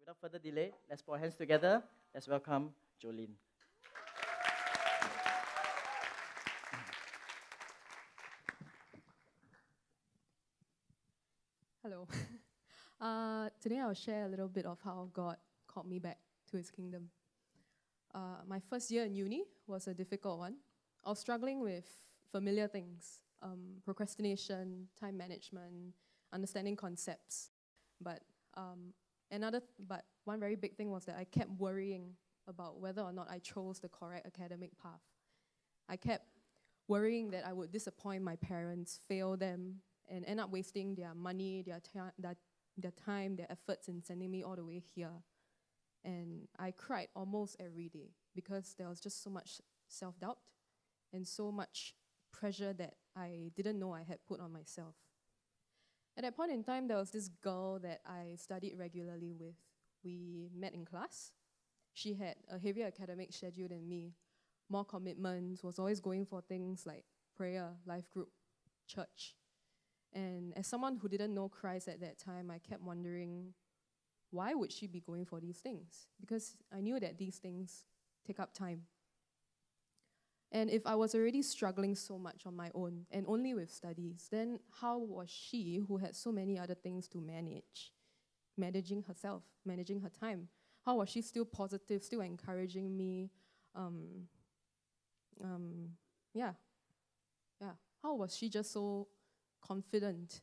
without further delay, let's put our hands together. Let's welcome Jolene. Hello. Today I'll share a little bit of how God called me back to His kingdom. My first year in uni was a difficult one. I was struggling with familiar things, procrastination, time management, understanding concepts. But one very big thing was that I kept worrying about whether or not I chose the correct academic path. I kept worrying that I would disappoint my parents, fail them, and end up wasting their money, their time, their efforts in sending me all the way here. And I cried almost every day because there was just so much self-doubt and so much pressure that I didn't know I had put on myself. At that point in time, there was this girl that I studied regularly with. We met in class. She had a heavier academic schedule than me, more commitments, was always going for things like prayer, life group, church. And as someone who didn't know Christ at that time, I kept wondering, why would she be going for these things? Because I knew that these things take up time. And if I was already struggling so much on my own, and only with studies, then how was she, who had so many other things to manage, managing herself, managing her time? How was she still positive, still encouraging me? How was she just so confident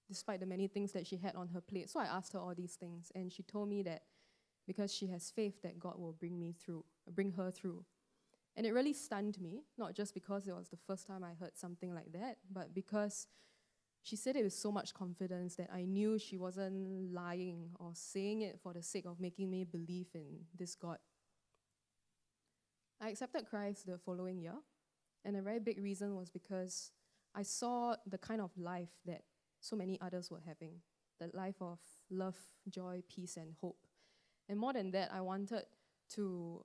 despite the many things that she had on her plate? So I asked her all these things, and she told me that because she has faith that God will bring her through. And it really stunned me, not just because it was the first time I heard something like that, but because she said it with so much confidence that I knew she wasn't lying or saying it for the sake of making me believe in this God. I accepted Christ the following year, and a very big reason was because I saw the kind of life that so many others were having, the life of love, joy, peace, and hope. And more than that, I wanted to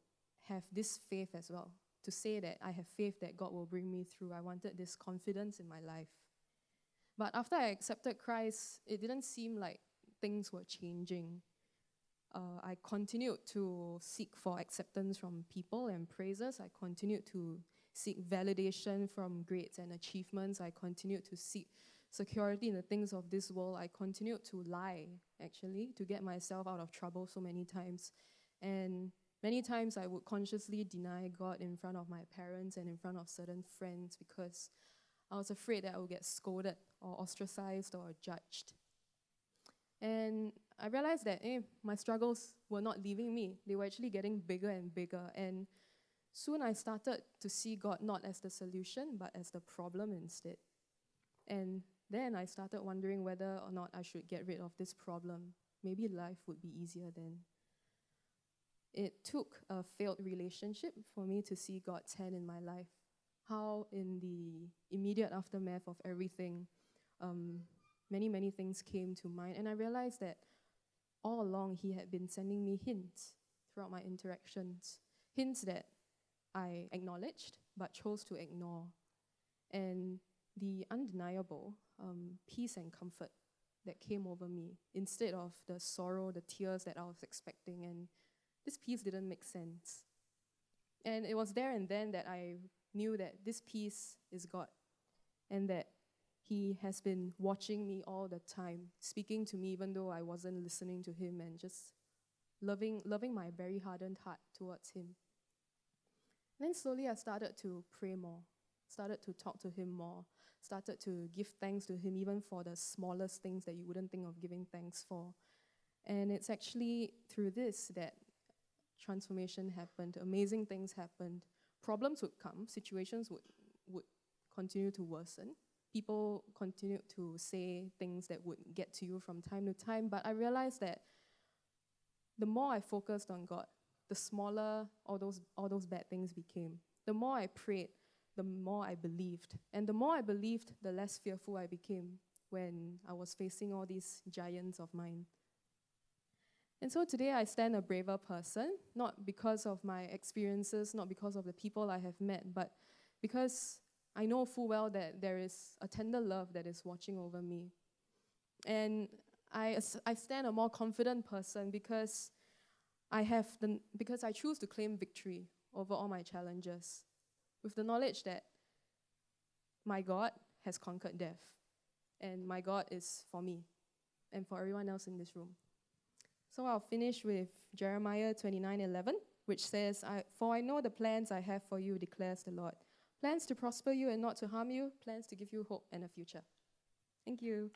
have this faith as well, to say that I have faith that God will bring me through. I wanted this confidence in my life. But after I accepted Christ, it didn't seem like things were changing. I continued to seek for acceptance from people and praises. I continued to seek validation from grades and achievements. I continued to seek security in the things of this world. I continued to lie, actually, to get myself out of trouble so many times. And many times I would consciously deny God in front of my parents and in front of certain friends because I was afraid that I would get scolded or ostracized or judged. And I realized that my struggles were not leaving me. They were actually getting bigger and bigger. And soon I started to see God not as the solution, but as the problem instead. And then I started wondering whether or not I should get rid of this problem. Maybe life would be easier then. It took a failed relationship for me to see God's hand in my life. How in the immediate aftermath of everything, many things came to mind. And I realized that all along He had been sending me hints throughout my interactions. Hints that I acknowledged but chose to ignore. And the undeniable peace and comfort that came over me instead of the sorrow, the tears that I was expecting. And this peace didn't make sense. And it was there and then that I knew that this peace is God and that He has been watching me all the time, speaking to me even though I wasn't listening to Him, and just loving my very hardened heart towards Him. Then slowly I started to pray more, started to talk to Him more, started to give thanks to Him even for the smallest things that you wouldn't think of giving thanks for. And it's actually through this that transformation happened, amazing things happened. Problems would come, situations would continue to worsen. People continued to say things that would get to you from time to time, but I realized that the more I focused on God, the smaller all those bad things became. The more I prayed, the more I believed. And the more I believed, the less fearful I became when I was facing all these giants of mine. And so today I stand a braver person, not because of my experiences, not because of the people I have met, but because I know full well that there is a tender love that is watching over me. And I stand a more confident person because because I choose to claim victory over all my challenges, with the knowledge that my God has conquered death, and my God is for me and for everyone else in this room. So I'll finish with Jeremiah 29:11, which says, For I know the plans I have for you, declares the Lord. Plans to prosper you and not to harm you, plans to give you hope and a future. Thank you.